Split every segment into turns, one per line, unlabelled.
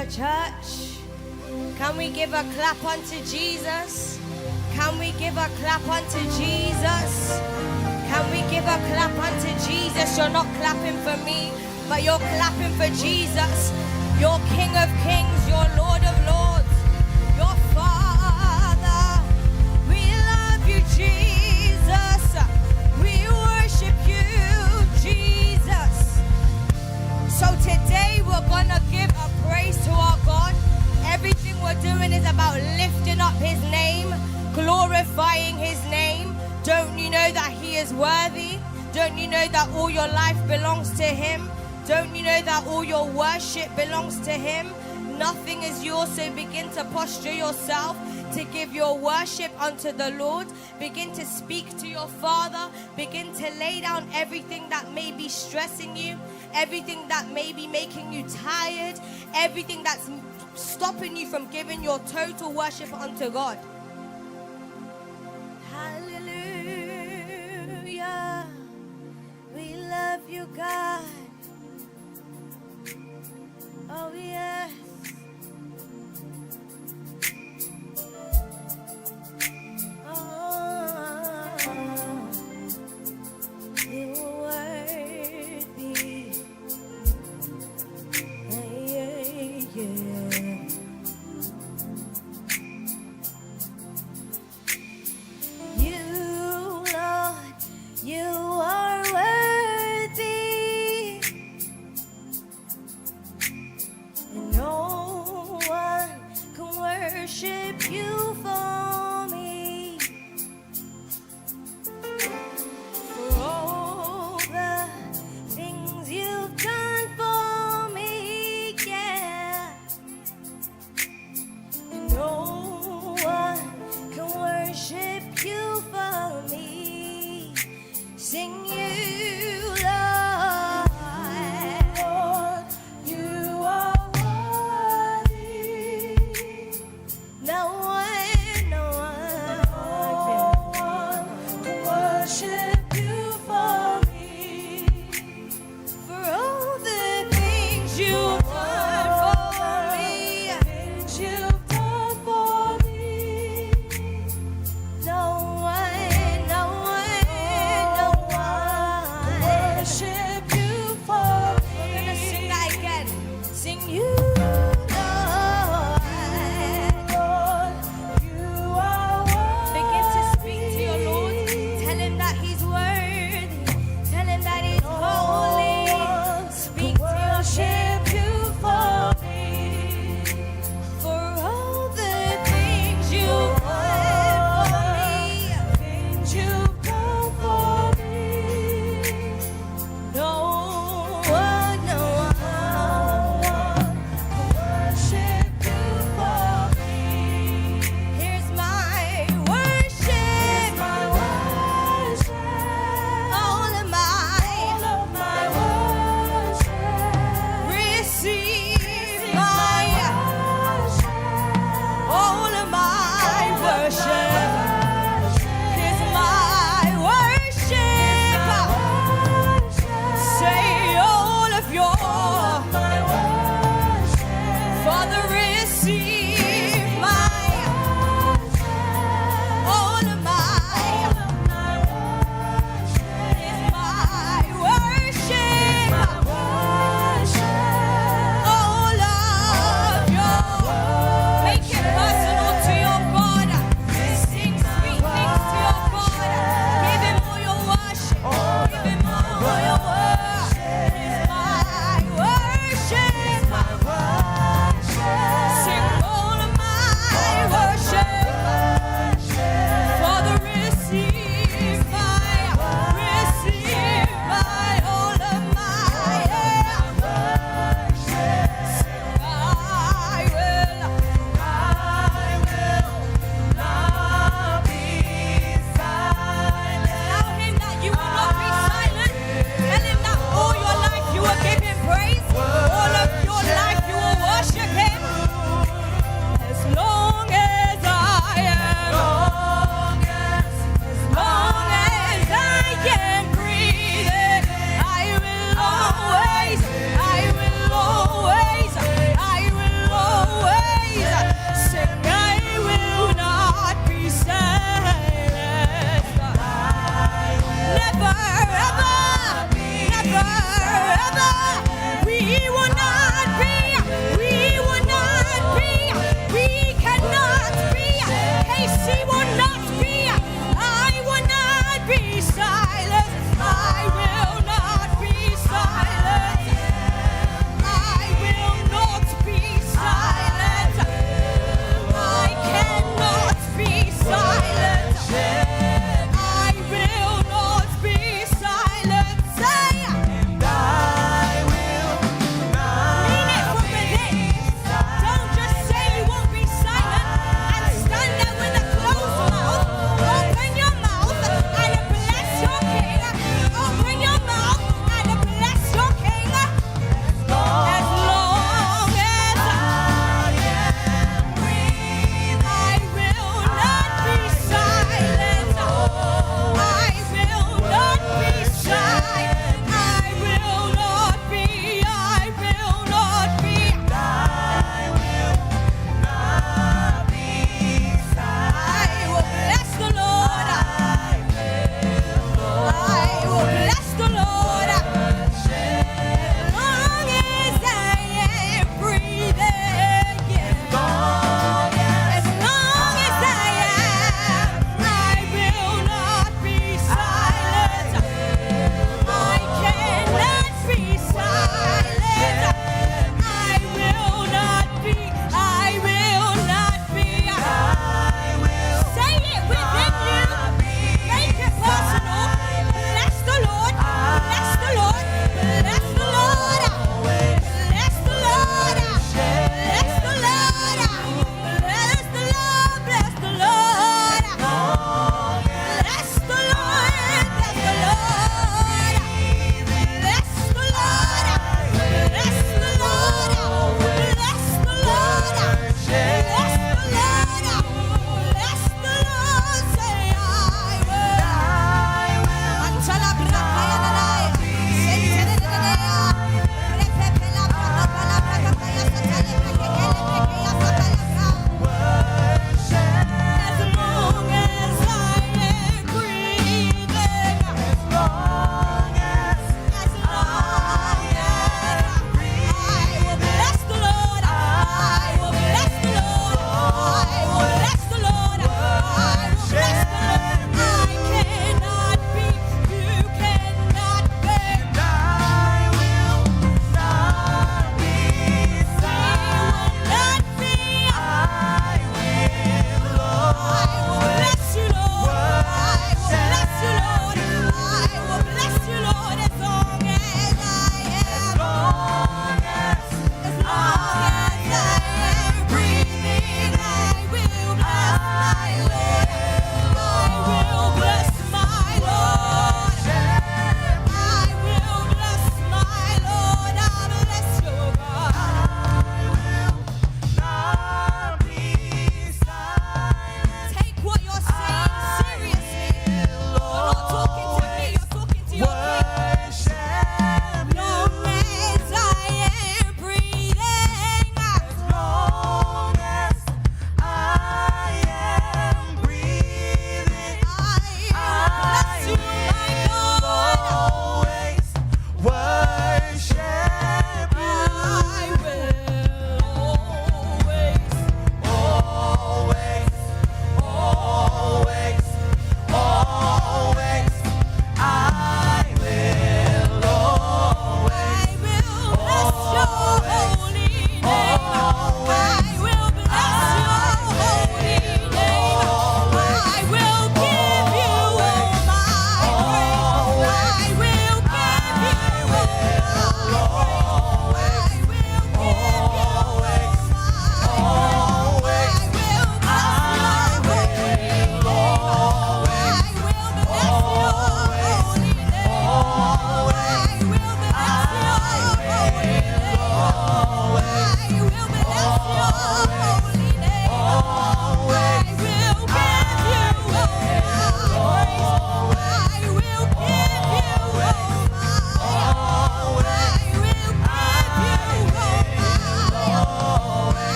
Hallelujah, church. Can we give a clap unto Jesus? Can we give a clap unto Jesus? Can we give a clap unto Jesus? You're not clapping for me, but you're clapping for Jesus. Your King of Kings, your Lord of Lords, your Father. We love you, Jesus. We worship you, Jesus. So today we're gonna give a praise to our God. Everything we're doing is about lifting up his name, glorifying his name. Don't you know that he is worthy? Don't you know that all your life belongs to him? Don't you know that all your worship belongs to him? Nothing is yours, so begin to posture yourself to give your worship unto the Lord. Begin to speak to your Father. Begin to lay down everything that may be stressing you, everything that may be making you tired, everything that's stopping you from giving your total worship unto God. Hallelujah. We love you, God. Oh, yes. Oh, you're worthy. Yeah, yeah. You, Lord, you are worthy. And no one can worship you for me. For all the things you've done for me, yeah. And no one can worship you for me. Sing you, Lord. Lord, you are worthy. No one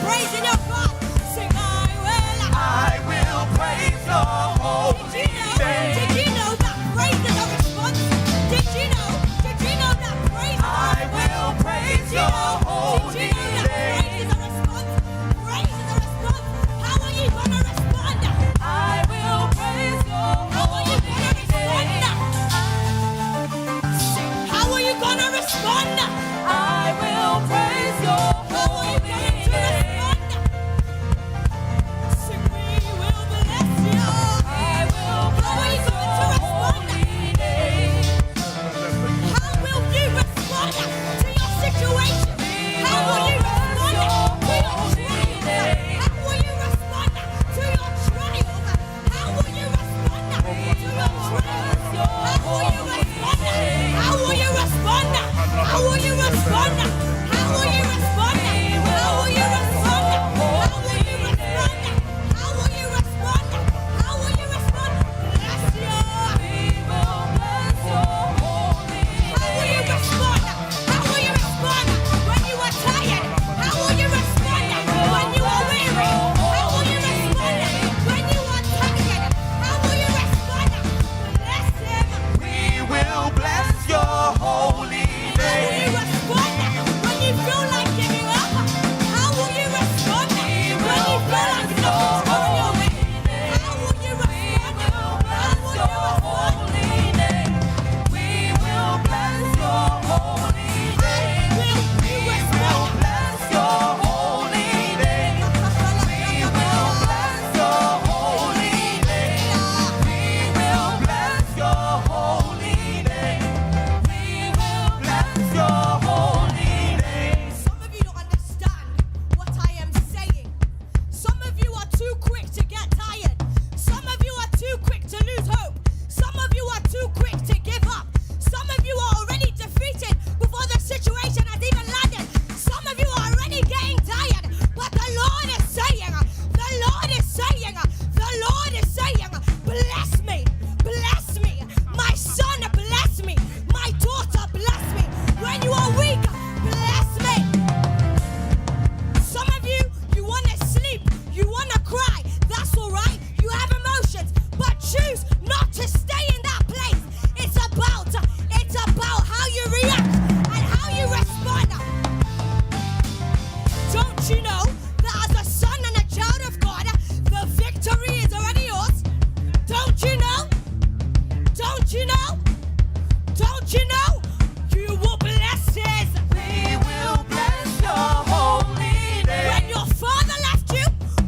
praising your God. Sing, I will praise your holy name. Did you know that praise is a response? Did you know that praise is a response? I will praise your holy name. Praise is a response. Praise is a response. How are you gonna respond? I will praise your holy name. How are you gonna respond? I will praise your holy name. Sing, we will bless you. I will praise your holy name. How will you respond to your situation? How will you respond to your trials? How will you respond to your trials? How will you respond to your trials? How will you respond? How will you respond? How will you respond? How will you respond? How will you respond? How will you respond? How will you respond? How will you respond? Bless you. We will bless your holy name. How will you respond? How will you respond when you are tired? How will you respond when you are weary? How will you respond when you are tired? How will you respond? Bless him. We will bless your holy name. How will you respond when you feel like giving up? How will you respond when you feel like nothing's going your way? How will you respond? How will you respond? We will bless your holy name. We will bless your holy name. We will bless your holy name. We will bless your holy name. We will bless your holy name. Some of you don't understand what I am saying. Some of you are too quick to get tired. Some of you are too quick to lose hope. Some of you are too quick to give up. Some of you are already defeated before the situation has even landed. Some of you are already getting tired. But the Lord is saying, bless me, my son, bless me, my daughter, bless me. When you are weak, bless me. Some of you want to sleep, you want to cry. That's all right. You have emotions, but choose not to stay in that place. It's about how you react and how you respond. Don't you know that as a son and a child of God, the victory is already yours? Don't you know? Don't you know? Don't you know? You will bless his. We will bless your holy name. When your father left you,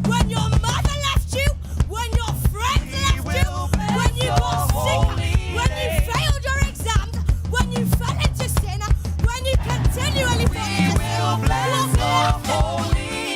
when your mother left you, when your friends left you, when you got sick, when you failed your exams, when you fell into sin, when you continually fell into sin, we will bless your holy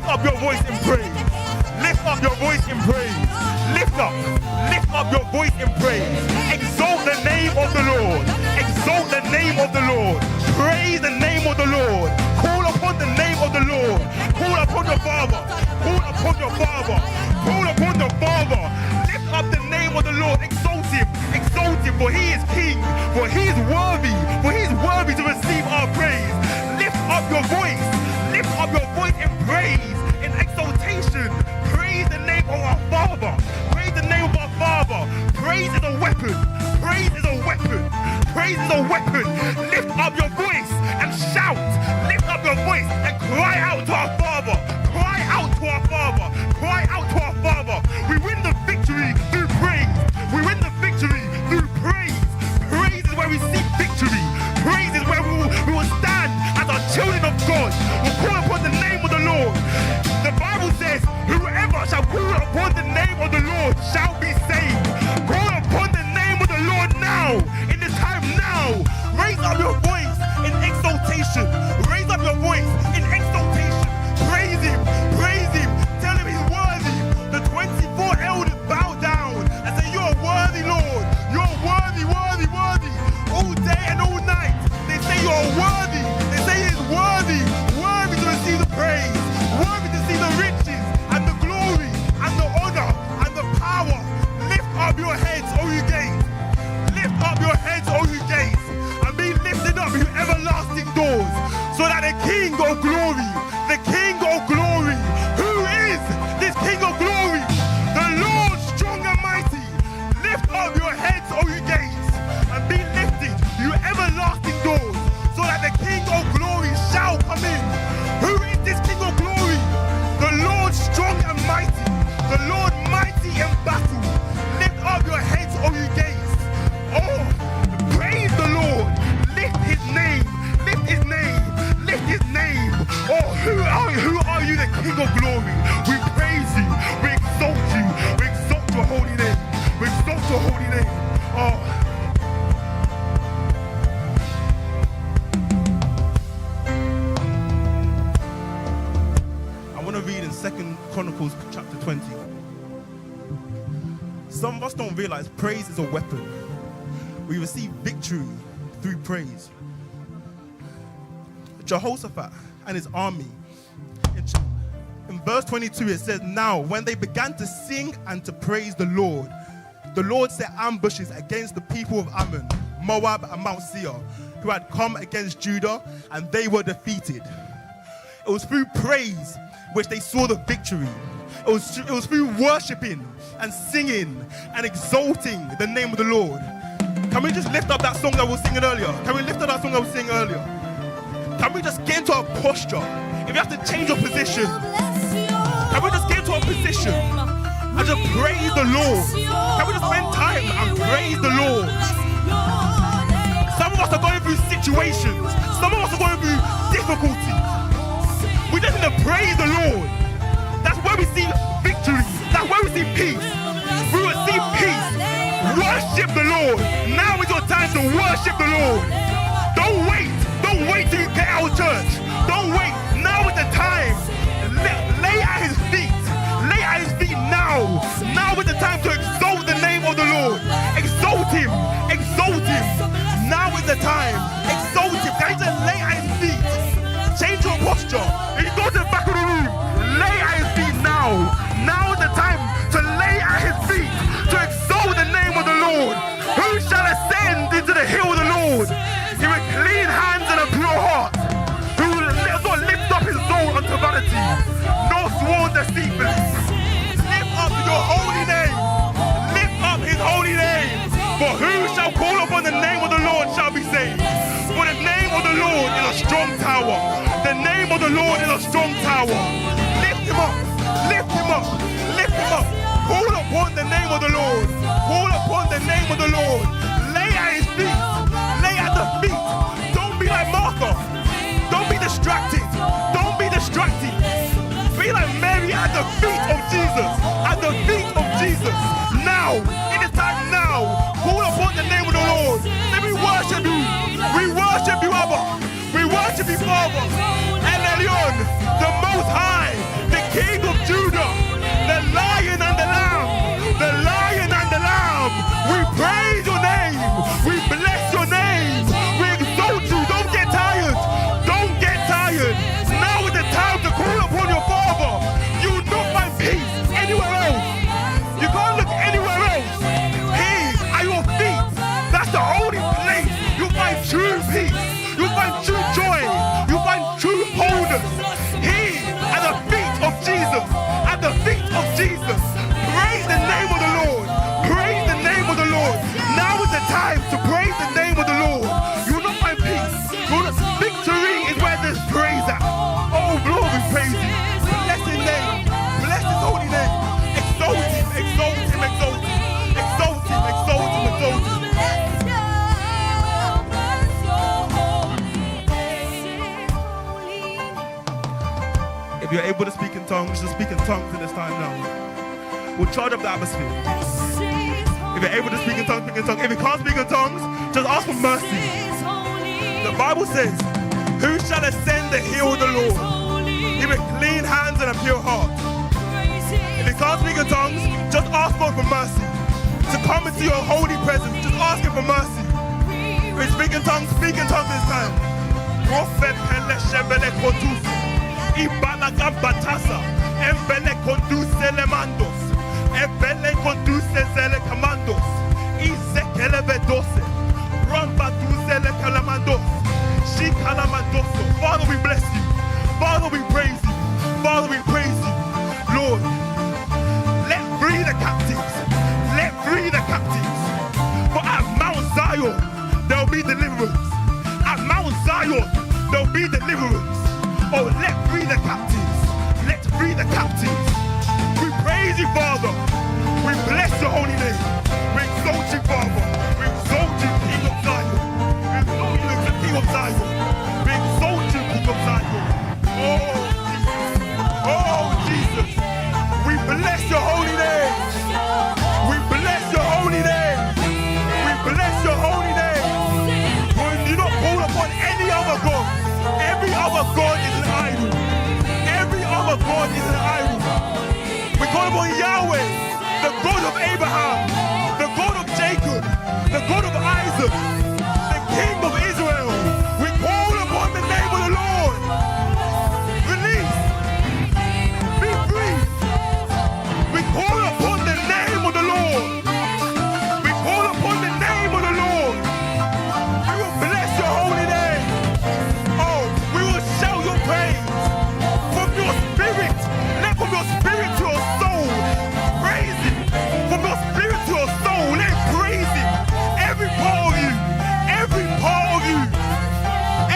up your voice in praise. Lift up your voice in praise. Lift up your voice in praise. Exalt the name of the Lord. Exalt the name of the Lord. Praise the name of the Lord. Call upon the name of the Lord. Call upon your Father. Call upon your Father. Call upon the Father. Lift up the name of the Lord. Exalt him, for he is King, for he is worthy to receive our praise. Lift up your voice in praise, in exaltation. Praise the name of our Father. Praise the name of our Father. Praise is a weapon. Praise is a weapon. Praise is a weapon. Lift up your voice and shout. Lift up your voice and cry out to our Father. Cry out to our Father. Cry out to our Father. We win the victory through praise. We win the victory through praise. Praise is where we seek victory. Praise is where we will stand as our children of God. We'll call upon the name of the Lord. The Bible says, whoever shall call upon the name of the Lord shall be saved. Call upon the name of the Lord now, in this time now. Raise up your voice in exaltation. Raise up your voice in exaltation. Praise him, praise him. Tell him he's worthy. The 24 elders bow down and say, you are worthy, Lord. You are worthy, worthy, worthy. All day and all night, they say you are worthy. They say he is worthy, worthy to receive the praise, worthy to see the riches and the glory and the honor and the power. Lift up your heads, O you gates. Lift up your heads, O you gates, and be lifted up, you everlasting doors, so that the King of glory, who is this King of glory? The Lord strong and mighty. Lift up your heads, O you gates, and be lifted, you everlasting doors, so that the King of glory shall come in. Who is this King of glory? The Lord strong and mighty, the Lord mighty in battle. Lift up your heads, O you gates. Oh, praise the Lord. Lift his name, lift his name, lift his name. Oh, who are you, the King of glory? We praise you, we exalt you, we exalt your holy name, we exalt your holy name. Oh. I want to read in 2 Chronicles chapter 20. Some of us don't realize praise is a weapon. We receive victory through praise. Jehoshaphat and his army, in verse 22 it says, now when they began to sing and to praise the Lord set ambushes against the people of Ammon, Moab and Mount Seir, who had come against Judah, and they were defeated. It was through praise which they saw the victory. It was through worshiping and singing and exalting the name of the Lord. Can we just lift up that song that we were singing earlier? Can we lift up that song that we were singing earlier? Can we just get into a posture? If you have to change your position, can we just get into a position and just praise the Lord? Can we just spend time and praise the Lord? Some of us are going through situations. Some of us are going through difficulties. We just need to praise the Lord. That's where we see victory. That's where we see peace. We will see peace. Worship the Lord. Now is your time to worship the Lord. Don't wait. Don't wait till you get out of church. Don't wait. Now is the time. Lay at his feet. Lay at his feet now. Now is the time to exalt the name of the Lord. Exalt him. Exalt him. Now is the time. Exalt him. Can you just lay at his feet? Change your posture. If you go to the back of the room, lay at his feet now. Now is the time to lay at his feet, to exalt the name of the Lord. Who shall ascend into the hill of the Lord? He with clean hands and a pure heart, who will not lift up his soul unto vanity, nor sworn deceitfully. Lift up your holy name. Lift up his holy name. For who shall call upon the name of the Lord shall be saved. For the name of the Lord is a strong tower. The name of the Lord is a strong tower. Lift him up. Lift him up. Lift him up. Call upon the name of the Lord. Call upon the name of the Lord. Lay at his feet. Lay at the feet. Don't be like Martha. Don't be distracted. Don't be distracted. Be like Mary at the feet of Jesus. At the feet of Jesus. Now. It is time now. Call upon the name of the Lord. Let me worship you. We worship you, Abba. We worship you, Father. El Elyon, the Most High, the If you're able to speak in tongues, just speak in tongues in this time now. We'll charge up the atmosphere. If you're able to speak in tongues, speak in tongues. If you can't speak in tongues, just ask for mercy. The Bible says, who shall ascend the hill of the Lord? Give it clean hands and a pure heart. If you can't speak in tongues, just ask God for mercy. To come into your holy presence, just ask Him for mercy. If you speak in tongues this time. Ibalaga batasa, embele conduce le mandos, ebele conduce le commandos, izekele bedose, ramba duce le calamandos, she calamandoso. Father, we bless you. Father, we praise you. Father, we praise you. Lord, let free the captives. Let free the captives. For at Mount Zion, there will be deliverance. At Mount Zion, there will be deliverance. Oh, let free the captives. Let free the captives. We praise you, Father. We bless your holy name. We exalt you, Father. We exalt you, King of Zion. We exalt you, King of Zion. We exalt you, King of Zion. Oh, Jesus. Oh, Jesus. We bless your holy name. We bless your holy name. We bless your holy name. We do not call upon any other God. Every other God is an idol. Every other God is an idol. We call upon Yahweh, the God of Abraham, the God of Jacob, the God of Isaac, the King of Israel. We call upon the name of the Lord. Release. Be free. We call upon the name of the Lord. We call upon the name of the Lord. We will bless your holy name. Shout your praise from your spirit. Let from your spirit to your soul praise Him. From your spirit to your soul, let praise Him. Every part of you, every part of you,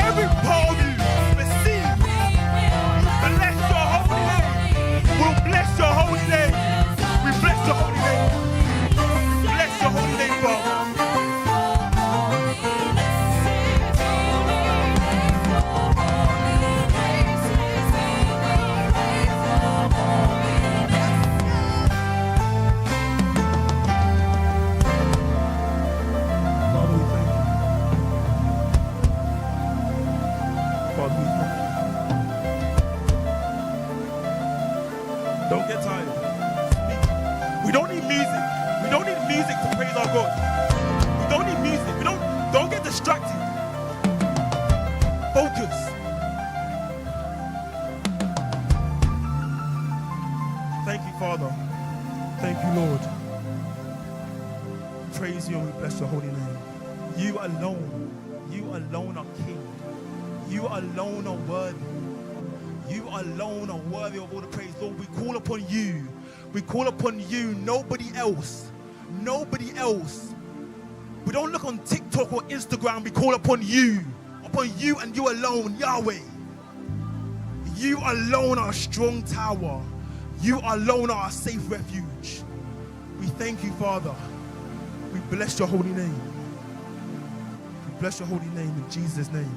every part of you, receive. Bless your holy name. We'll bless your holy name. We bless your holy name. We bless your holy name, Father. Don't get tired. We don't need music. We don't need music to praise our God. We don't need music. We don't get distracted. Focus. Thank you, Father. Thank you, Lord. Praise you and we bless your holy name. You alone are King. You alone are worthy. You alone are worthy of all the praise. Lord, we call upon you. We call upon you, nobody else. Nobody else. We don't look on TikTok or Instagram. We call upon you and you alone, Yahweh. You alone are a strong tower. You alone are a safe refuge. We thank you, Father. We bless your holy name. We bless your holy name in Jesus' name.